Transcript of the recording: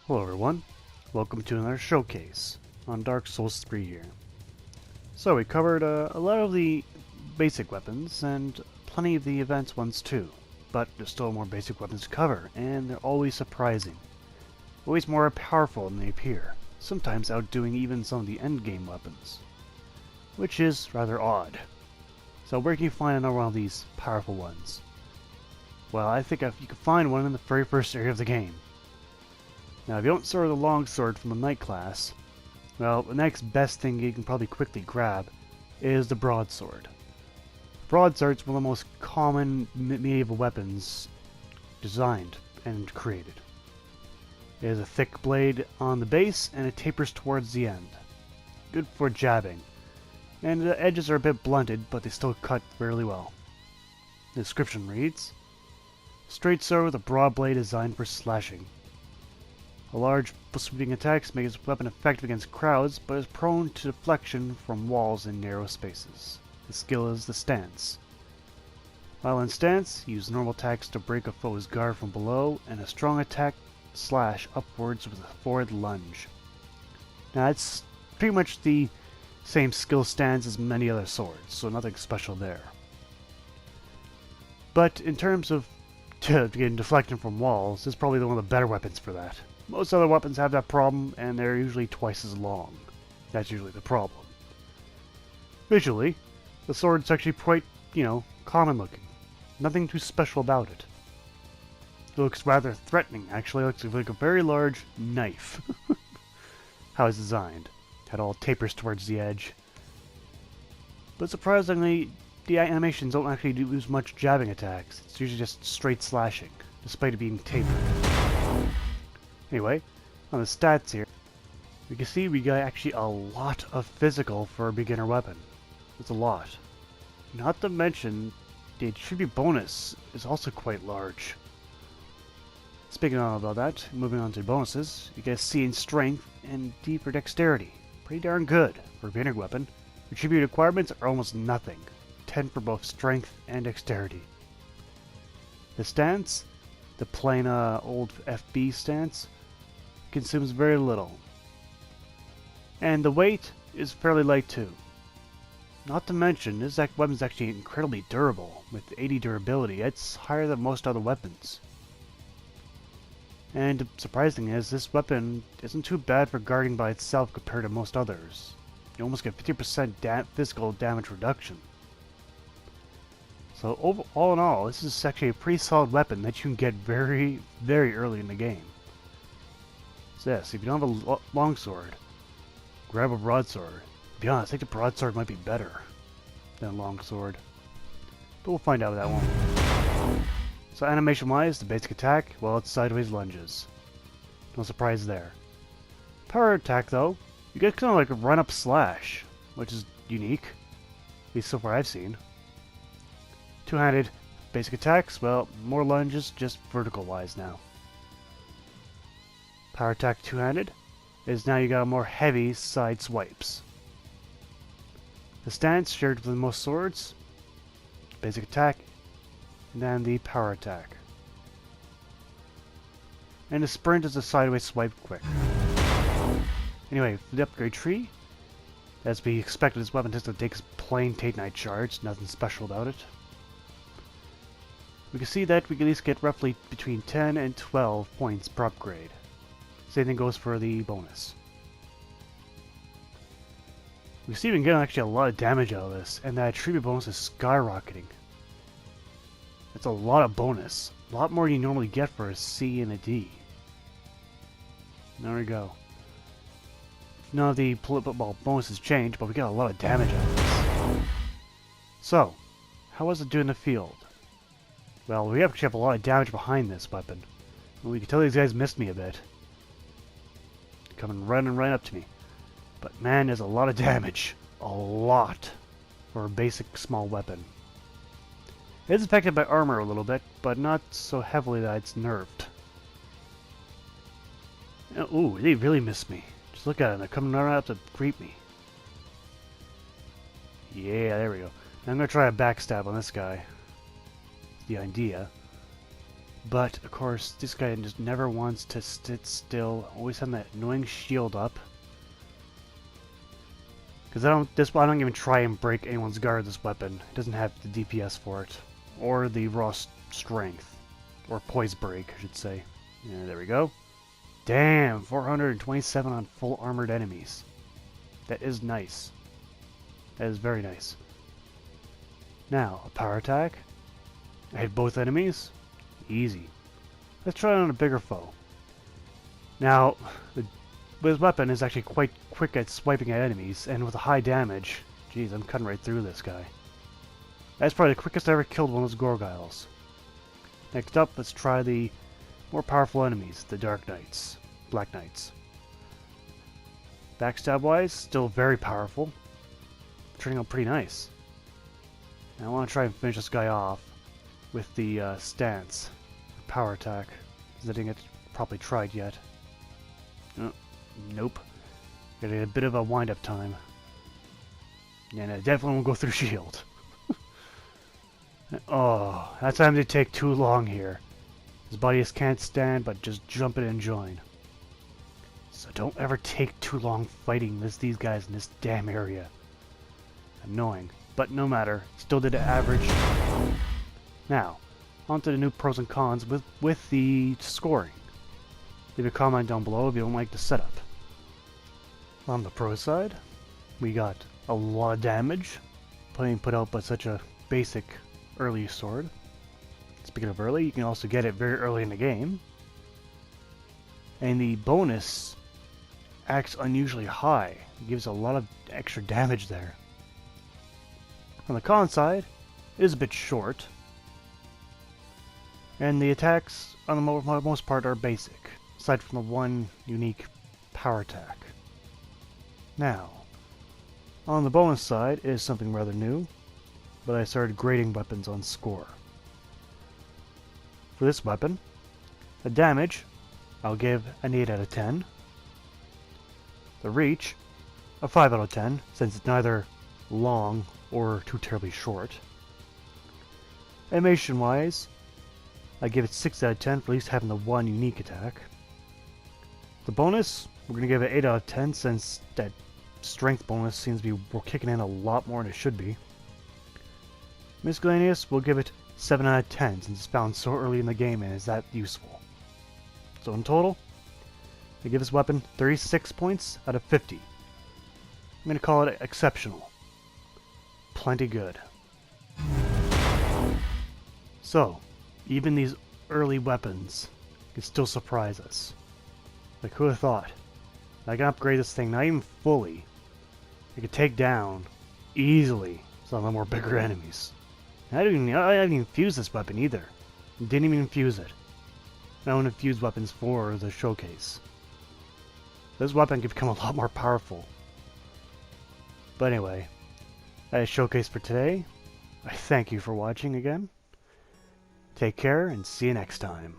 Hello everyone, welcome to another showcase on Dark Souls 3 here. So we covered a lot of the basic weapons and plenty of the advanced ones too, but there's still more basic weapons to cover, and they're always surprising. Always more powerful than they appear, sometimes outdoing even some of the endgame weapons, which is rather odd. So where can you find another one of these powerful ones? Well, I think if you can find one in the very first area of the game. Now, if you don't start with a longsword from the Knight class, well, the next best thing you can probably quickly grab is the Broadsword. Broadsword's one of the most common medieval weapons designed and created. It has a thick blade on the base and it tapers towards the end. Good for jabbing. And the edges are a bit blunted, but they still cut fairly well. The description reads, "Straight sword with a broad blade designed for slashing. A large sweeping attacks make its weapon effective against crowds, but is prone to deflection from walls and narrow spaces. The skill is the stance. While in stance, use normal attacks to break a foe's guard from below, and a strong attack slash upwards with a forward lunge." Now it's pretty much the same skill stance as many other swords, so nothing special there. But in terms of getting deflected from walls, it's probably one of the better weapons for that. Most other weapons have that problem, and they're usually twice as long. That's usually the problem. Visually, the sword's actually quite, common looking. Nothing too special about it. It looks rather threatening, actually. It looks like a very large knife. How it's designed. It all tapers towards the edge. But surprisingly, the animations don't actually use much jabbing attacks. It's usually just straight slashing, despite it being tapered. Anyway, on the stats here, we can see we got actually a lot of physical for a beginner weapon. It's a lot. Not to mention, the attribute bonus is also quite large. Speaking about that, moving on to bonuses, you get C in strength and D for dexterity. Pretty darn good for a beginner weapon. Attribute requirements are almost nothing. 10 for both strength and dexterity. The stance, the plain old FB stance, consumes very little. And the weight is fairly light too. Not to mention, this weapon is actually incredibly durable. With 80 durability, it's higher than most other weapons. And the surprising is, this weapon isn't too bad for guarding by itself compared to most others. You almost get 50% physical damage reduction. So all in all, this is actually a pretty solid weapon that you can get very, very early in the game. So yes, if you don't have a longsword, grab a broadsword. To be honest, I think the broadsword might be better than a longsword. But we'll find out with that one. So animation-wise, the basic attack, well, it's sideways lunges. No surprise there. Power attack, though, you get kind of like a run-up slash, which is unique. At least so far I've seen. Two-handed basic attacks, well, more lunges, just vertical-wise now. Power attack two-handed is now you got more heavy side swipes. The stance shared with most swords, basic attack, and then the power attack. And the sprint is a sideways swipe quick. Anyway, for the upgrade tree, as we expected, this weapon just takes plain Titanite shards, nothing special about it. We can see that we can at least get roughly between 10 and 12 points per upgrade. Same thing goes for the bonus. We see we can get actually a lot of damage out of this, and that attribute bonus is skyrocketing. That's a lot of bonus. A lot more than you normally get for a C and a D. There we go. None of the bonuses change, but we got a lot of damage out of this. So, how was it doing in the field? Well, we actually have a lot of damage behind this weapon. And we can tell these guys missed me a bit. Coming running right up to me. But man, there's a lot of damage. A lot. For a basic small weapon. It is affected by armor a little bit, but not so heavily that it's nerfed. Ooh, they really missed me. Just look at them, they're coming right up to greet me. Yeah, there we go. Now I'm going to try a backstab on this guy. The idea. But, of course, this guy just never wants to sit still, always having that annoying shield up. Because I don't even try and break anyone's guard with this weapon. It doesn't have the DPS for it. Or the raw strength. Or poise break, I should say. Yeah, there we go. Damn, 427 on full armored enemies. That is nice. That is very nice. Now, a power attack. I hit both enemies. Easy. Let's try it on a bigger foe. Now, this weapon is actually quite quick at swiping at enemies, and with a high damage. Jeez, I'm cutting right through this guy. That's probably the quickest I ever killed one of those Gorgiles. Next up, let's try the more powerful enemies, the Dark Knights, Black Knights. Backstab-wise, still very powerful. Turning out pretty nice. Now I want to try and finish this guy off with the stance, power attack, because I didn't get properly tried yet. Nope. Got a bit of a wind-up time. And I definitely won't go through shield. Oh, that time did take too long here. His body just can't stand, but just jump in and join. So don't ever take too long fighting these guys in this damn area. Annoying, but no matter. Still did an average. Now, on to the new pros and cons with the scoring. Leave a comment down below if you don't like the setup. On the pro side, we got a lot of damage, put out by such a basic early sword. Speaking of early, you can also get it very early in the game. And the bonus acts unusually high. It gives a lot of extra damage there. On the con side, it is a bit short. And the attacks, on the most part, are basic, aside from the one unique power attack. Now, on the bonus side, it is something rather new, but I started grading weapons on score. For this weapon, the damage, I'll give an 8 out of 10. The reach, a 5 out of 10, since it's neither long or too terribly short. Animation-wise, I give it 6 out of 10 for at least having the one unique attack. The bonus, we're going to give it 8 out of 10 since that strength bonus seems to be kicking in a lot more than it should be. Miscellaneous, we'll give it 7 out of 10 since it's found so early in the game and is that useful. So in total, I give this weapon 36 points out of 50. I'm going to call it exceptional. Plenty good. So, even these early weapons can still surprise us. Like, who would have thought? I can upgrade this thing, not even fully. I could take down, easily, some of the more bigger enemies. I haven't even fused this weapon either. Didn't even fuse it. I don't infuse weapons for the showcase. This weapon could become a lot more powerful. But anyway, that is showcase for today. I thank you for watching again. Take care and see you next time.